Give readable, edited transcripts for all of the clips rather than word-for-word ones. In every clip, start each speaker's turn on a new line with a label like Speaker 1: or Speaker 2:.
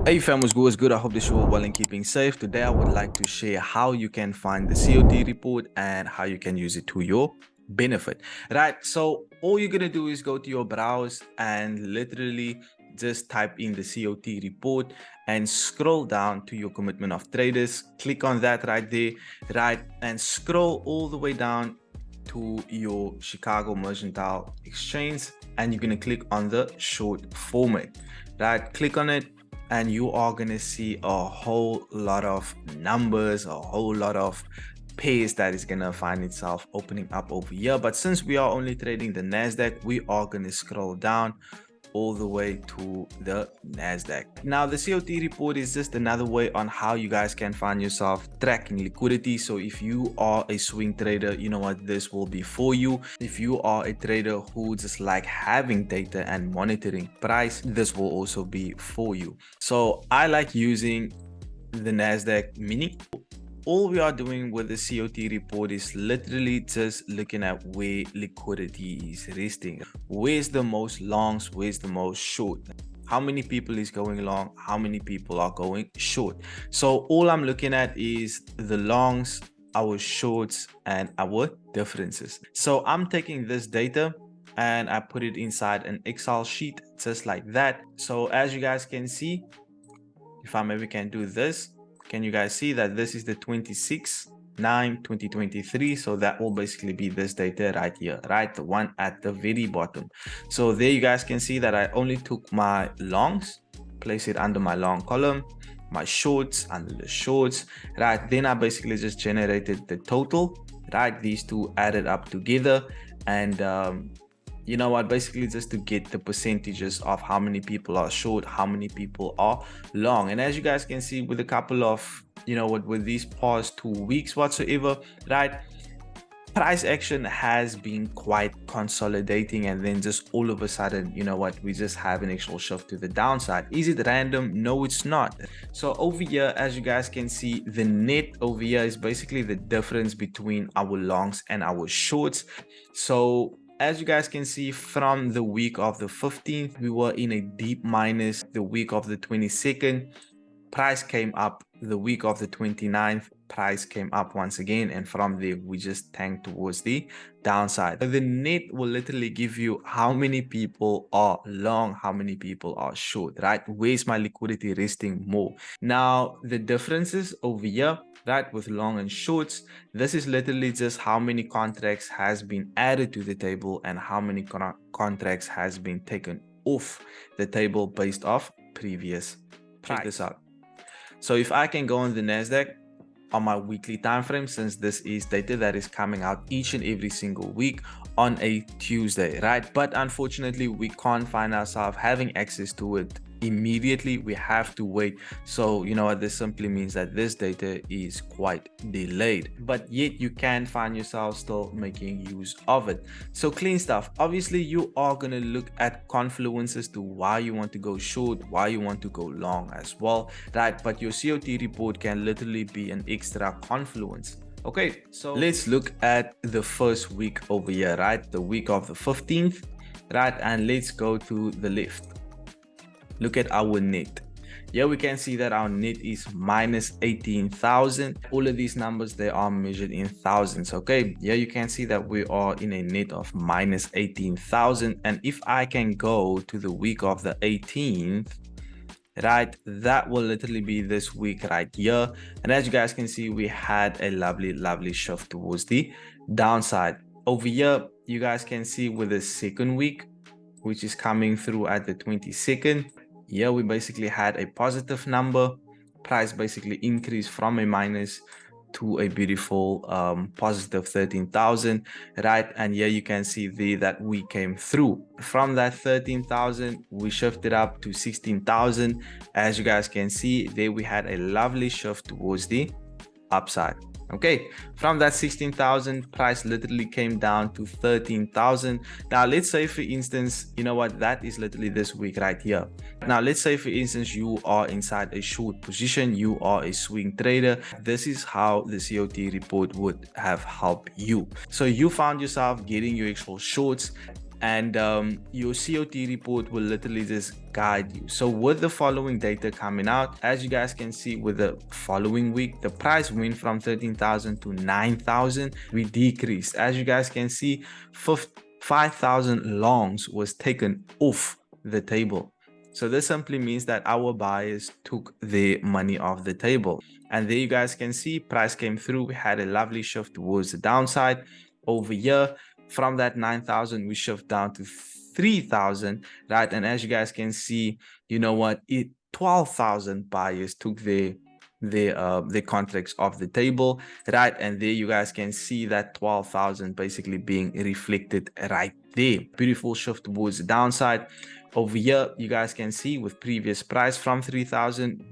Speaker 1: Hey fam, what's good? I hope that you are well and keeping safe. Today I would like to share how you can find the COT report and how you can use it to your benefit. Right, so all you're gonna do is go to your browse and literally just type in the COT report and scroll down to your commitment of traders. Click on that right there, right, and scroll all the way down to your Chicago Mercantile Exchange, and you're gonna click on the short format. Right, click on it and you are going to see a whole lot of numbers, a whole lot of pairs that is going to find itself opening up over here. But since we are only trading the NASDAQ, we are going to scroll down all the way to the NASDAQ. Now the COT report is just another way on how you guys can find yourself tracking liquidity. So if you are a swing trader, you know what, this will be for you. If you are a trader who just like having data and monitoring price, this will also be for you. So I like using the NASDAQ mini. All we are doing with the COT report is literally just looking at where liquidity is resting. Where's the most longs? Where's the most short? How many people is going long? How many people are going short? So all I'm looking at is the longs, our shorts, and our differences. So I'm taking this data and I put it inside an Excel sheet just like that. So as you guys can see, if I maybe can do this, can you guys see that this is the 26/9/2023? So that will basically be this data right here, right? The one at the very bottom. So there you guys can see that I only took my longs, place it under my long column, my shorts under the shorts, right? Then I basically just generated the total, right? These two added up together, and you know what, basically just to get the percentages of how many people are short, how many people are long. And as you guys can see, with a couple of, you know what, with these past 2 weeks whatsoever, right, price action has been quite consolidating, and then just all of a sudden, you know what, we just have an actual shift to the downside. Is it random? No, it's not. So over here, as you guys can see, the net over here is basically the difference between our longs and our shorts. So as you guys can see, from the week of the 15th, we were in a deep minus. The week of the 22nd, price came up. The week of the 29th, price came up once again, and from there we just tanked towards the downside. The net will literally give you how many people are long, how many people are short, right? Where's my liquidity resting more? Now the differences over here, right, with long and shorts, this is literally just how many contracts has been added to the table and how many contracts has been taken off the table based off previous price. Check this out. So if I can go on the NASDAQ on my weekly time frame, since this is data that is coming out each and every single week on a Tuesday, right? But unfortunately, we can't find ourselves having access to it immediately. We have to wait. So you know what, this simply means that this data is quite delayed, but yet you can find yourself still making use of it. So clean stuff. Obviously you are going to look at confluences to why you want to go short, why you want to go long as well, right? But your COT report can literally be an extra confluence. Okay, so let's look at the first week over here, right? The week of the 15th, right? And let's go to the left. Look at our net. Here we can see that our net is minus 18,000. All of these numbers, they are measured in thousands. Okay, here you can see that we are in a net of minus 18,000. And if I can go to the week of the 18th, right, that will literally be this week right here. And as you guys can see, we had a lovely shift towards the downside. Over here, you guys can see with the second week, which is coming through at the 22nd. Here we basically had a positive number. Price basically increased from a minus to a beautiful positive 13,000, right? And here you can see there that we came through. From that 13,000, we shifted up to 16,000. As you guys can see, there we had a lovely shift towards the upside. Okay, from that 16,000, price literally came down to 13,000. Now let's say, for instance, you know what, that is literally this week right here. Now let's say, for instance, you are inside a short position, you are a swing trader. This is how the COT report would have helped you. So you found yourself getting your actual shorts and your COT report will literally just guide you. So with the following data coming out, as you guys can see, with the following week, the price went from 13,000 to 9,000. We decreased. As you guys can see, 5,000 longs was taken off the table. So this simply means that our buyers took their money off the table. And there you guys can see price came through. We had a lovely shift towards the downside over here. From that 9,000, we shift down to 3,000, right? And as you guys can see, you know what? 12,000 buyers took their contracts off the table, right? And there you guys can see that 12,000 basically being reflected right there. Beautiful shift towards the downside. Over here, you guys can see with previous price from 3,000,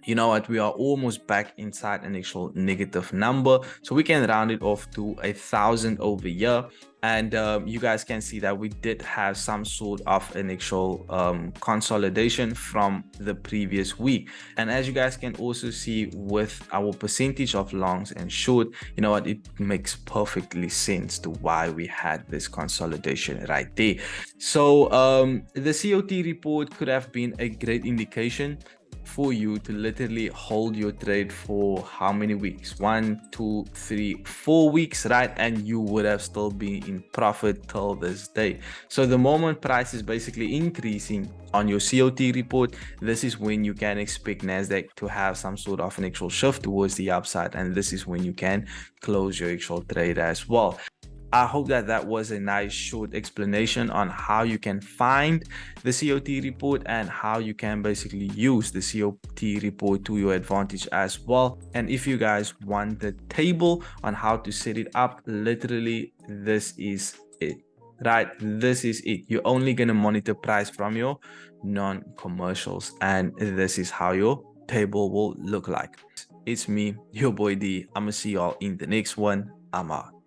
Speaker 1: you know what, we are almost back inside an actual negative number, so we can round it off to 1,000 over here. And you guys can see that we did have some sort of an actual consolidation from the previous week. And as you guys can also see with our percentage of longs and short, you know what, it makes perfectly sense to why we had this consolidation right there. So the COT report could have been a great indication for you to literally hold your trade for how many weeks? 1, 2, 3, 4 weeks, right? And you would have still been in profit till this day. So the moment price is basically increasing on your COT report, this is when you can expect NASDAQ to have some sort of an actual shift towards the upside, and this is when you can close your actual trade as well. I hope that that was a nice short explanation on how you can find the COT report and how you can basically use the COT report to your advantage as well. And if you guys want the table on how to set it up, literally this is it, right? This is it. You're only going to monitor price from your non-commercials, and this is how your table will look like. It's me, your boy D. I'm gonna see y'all in the next one. I'm out.